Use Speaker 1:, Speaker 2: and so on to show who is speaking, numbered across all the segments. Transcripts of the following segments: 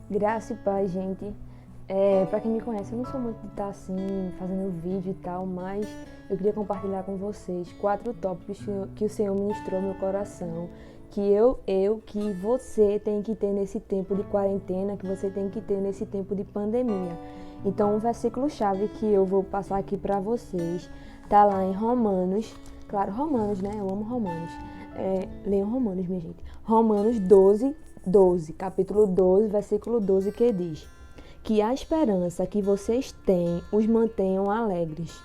Speaker 1: Graça e paz, gente. Pra quem me conhece, eu não sou muito de estar assim, fazendo vídeo e tal, mas eu queria compartilhar com vocês 4 tópicos que o Senhor ministrou no meu coração, que você tem que ter nesse tempo de quarentena, que você tem que ter nesse tempo de pandemia. Então, um versículo-chave que eu vou passar aqui pra vocês tá lá em Romanos, claro, Romanos, né? Eu amo Romanos. Leiam Romanos, minha gente. Romanos 12, capítulo 12, versículo 12, que diz: que a esperança que vocês têm os mantenham alegres.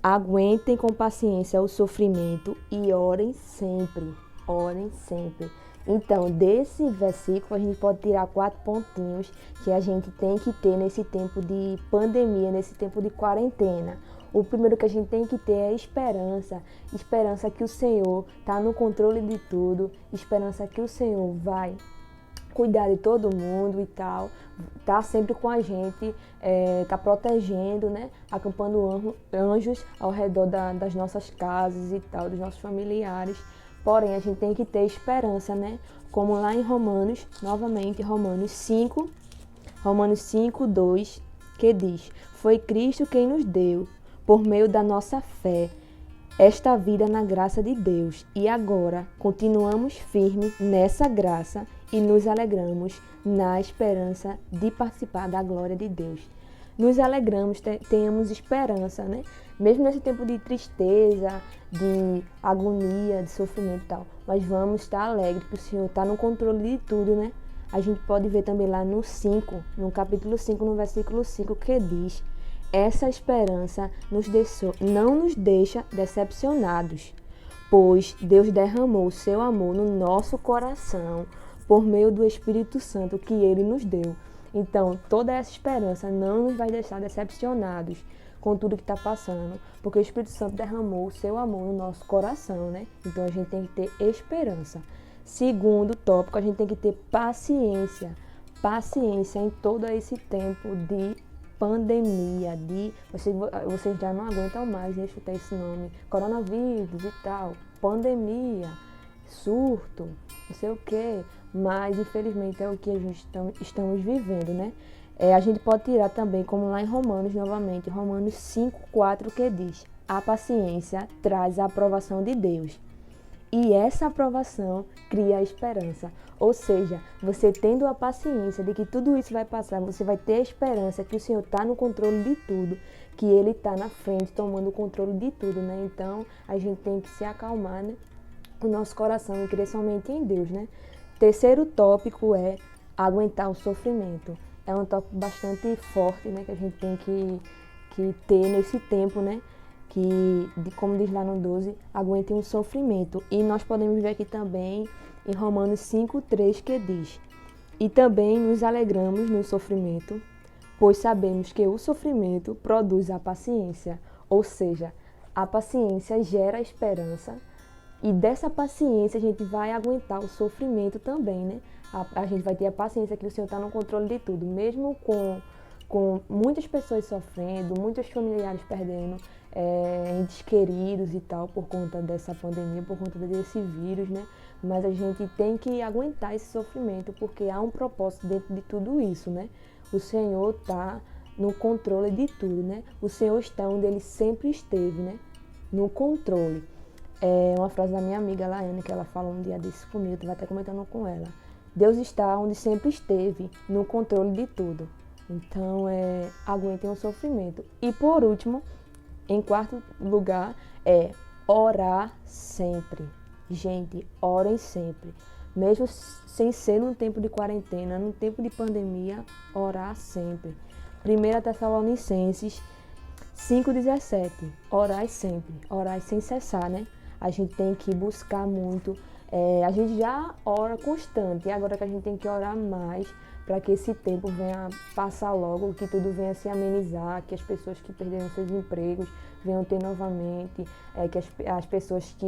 Speaker 1: Aguentem com paciência o sofrimento e orem sempre. Orem sempre. Então, desse versículo, a gente pode tirar 4 pontinhos que a gente tem que ter nesse tempo de pandemia, nesse tempo de quarentena. O primeiro que a gente tem que ter é esperança. Esperança que o Senhor está no controle de tudo. Esperança que o Senhor vai cuidar de todo mundo e tal, tá sempre com a gente, tá protegendo, né, acampando anjos ao redor das nossas casas e tal, dos nossos familiares. Porém, a gente tem que ter esperança, né, como lá em Romanos, novamente, Romanos 5, 2, que diz: foi Cristo quem nos deu, por meio da nossa fé, esta vida na graça de Deus, e agora continuamos firmes nessa graça e nos alegramos na esperança de participar da glória de Deus. Nos alegramos, tenhamos esperança, né? Mesmo nesse tempo de tristeza, de agonia, de sofrimento e tal. Mas vamos estar alegres, porque o Senhor está no controle de tudo, né? A gente pode ver também lá no capítulo 5, no versículo 5, que diz: essa esperança não nos deixa decepcionados, pois Deus derramou o seu amor no nosso coração por meio do Espírito Santo que Ele nos deu. Então, toda essa esperança não nos vai deixar decepcionados com tudo que está passando, porque o Espírito Santo derramou o seu amor no nosso coração, né? Então, a gente tem que ter esperança. Segundo tópico, a gente tem que ter paciência. Paciência em todo esse tempo de pandemia, vocês já não aguentam mais escutar esse nome, coronavírus e tal, pandemia, surto, não sei o que, mas infelizmente é o que a gente estamos vivendo, né? A gente pode tirar também, como lá em Romanos, novamente, Romanos 5,4, que diz: a paciência traz a aprovação de Deus. E essa aprovação cria a esperança. Ou seja, você tendo a paciência de que tudo isso vai passar, você vai ter a esperança que o Senhor está no controle de tudo, que Ele está na frente tomando o controle de tudo, né? Então, a gente tem que se acalmar, né? O nosso coração e crer somente em Deus, né? Terceiro tópico é aguentar o sofrimento. É um tópico bastante forte, né? Que a gente tem que ter nesse tempo, né? Como diz lá no 12, aguentem o sofrimento. E nós podemos ver aqui também em Romanos 5,3, que diz: e também nos alegramos no sofrimento, pois sabemos que o sofrimento produz a paciência. Ou seja, a paciência gera a esperança, e dessa paciência a gente vai aguentar o sofrimento também, né? A gente vai ter a paciência que o Senhor está no controle de tudo, mesmo com muitas pessoas sofrendo, muitos familiares perdendo entes queridos e tal, por conta dessa pandemia, por conta desse vírus, né? Mas a gente tem que aguentar esse sofrimento, porque há um propósito dentro de tudo isso, né? O Senhor está no controle de tudo, né? O Senhor está onde Ele sempre esteve, né? No controle. É uma frase da minha amiga Laiane, que ela falou um dia desse comigo, eu estava até comentando com ela. Deus está onde sempre esteve, no controle de tudo. Então, aguentem o sofrimento. E por último, em quarto lugar, orar sempre. Gente, orem sempre. Mesmo sem ser num tempo de quarentena, num tempo de pandemia, orar sempre. 1 Tessalonicenses 5,17. Orai sempre. Orai sem cessar, né? A gente tem que buscar muito. A gente já ora constante, e agora que a gente tem que orar mais para que esse tempo venha passar logo, que tudo venha se amenizar, que as pessoas que perderam seus empregos venham ter novamente, que as pessoas que...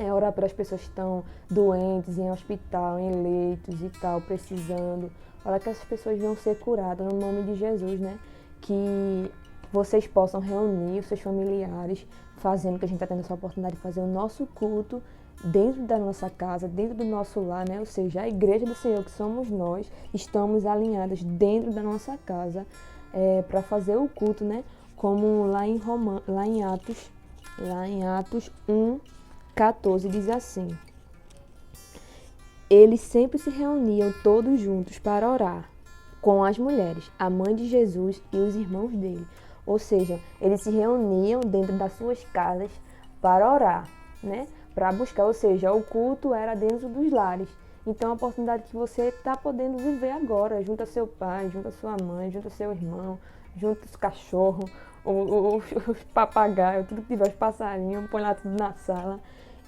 Speaker 1: orar para as pessoas que estão doentes, em hospital, em leitos e tal, precisando. Orar que essas pessoas venham ser curadas no nome de Jesus, né? Que vocês possam reunir os seus familiares, fazendo que a gente está tendo essa oportunidade de fazer o nosso culto dentro da nossa casa, dentro do nosso lar, né? Ou seja, a igreja do Senhor, que somos nós, estamos alinhadas dentro da nossa casa para fazer o culto, né? Como lá em Atos 1:14 diz assim: eles sempre se reuniam todos juntos para orar com as mulheres, a mãe de Jesus e os irmãos dele. Ou seja, eles se reuniam dentro das suas casas para orar, né? Para buscar, ou seja, o culto era dentro dos lares. Então, a oportunidade que você está podendo viver agora, junto a seu pai, junto a sua mãe, junto a seu irmão, junto os cachorros, os papagaios, tudo que tiver, os passarinhos, põe lá tudo na sala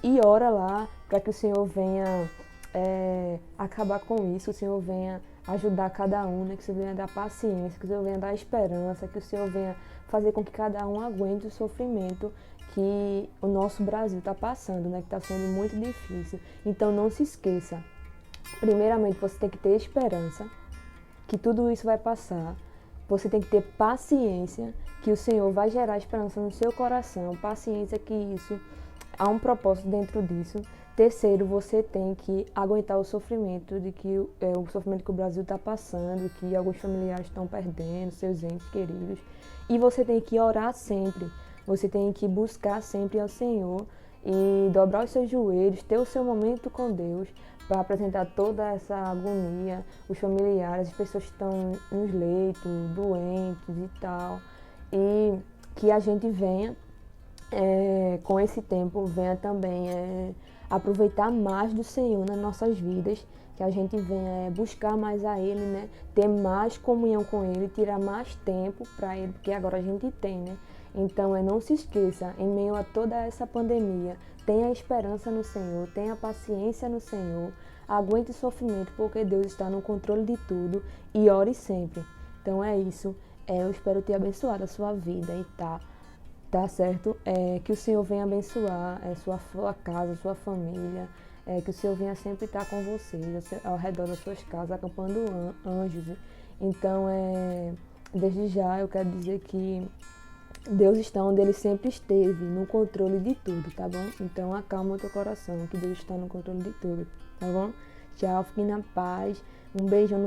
Speaker 1: e ora lá para que o Senhor venha acabar com isso, que o Senhor venha ajudar cada um, né? Que o Senhor venha dar paciência, que o Senhor venha dar esperança, que o Senhor venha fazer com que cada um aguente o sofrimento que o nosso Brasil está passando, né? Que está sendo muito difícil. Então não se esqueça, primeiramente você tem que ter esperança, que tudo isso vai passar. Você tem que ter paciência, que o Senhor vai gerar esperança no seu coração, paciência que isso, há um propósito dentro disso. Terceiro, você tem que aguentar o sofrimento o sofrimento que o Brasil está passando, que alguns familiares estão perdendo, seus entes queridos. E você tem que orar sempre, você tem que buscar sempre ao Senhor e dobrar os seus joelhos, ter o seu momento com Deus para apresentar toda essa agonia, os familiares, as pessoas que estão nos leitos, doentes e tal. E que a gente venha, com esse tempo, venha também aproveitar mais do Senhor nas nossas vidas, que a gente venha buscar mais a Ele, né? Ter mais comunhão com Ele, tirar mais tempo para Ele, porque agora a gente tem, né? Então, não se esqueça, em meio a toda essa pandemia, tenha esperança no Senhor, tenha paciência no Senhor, aguente o sofrimento, porque Deus está no controle de tudo e ore sempre. Então é isso, eu espero ter abençoado a sua vida e tá certo? Que o Senhor venha abençoar sua casa, sua família, que o Senhor venha sempre estar com vocês, ao redor das suas casas, acampando anjos. Então, desde já eu quero dizer que Deus está onde Ele sempre esteve, no controle de tudo, tá bom? Então acalma o teu coração, que Deus está no controle de tudo, tá bom? Tchau, fiquem na paz, um beijão no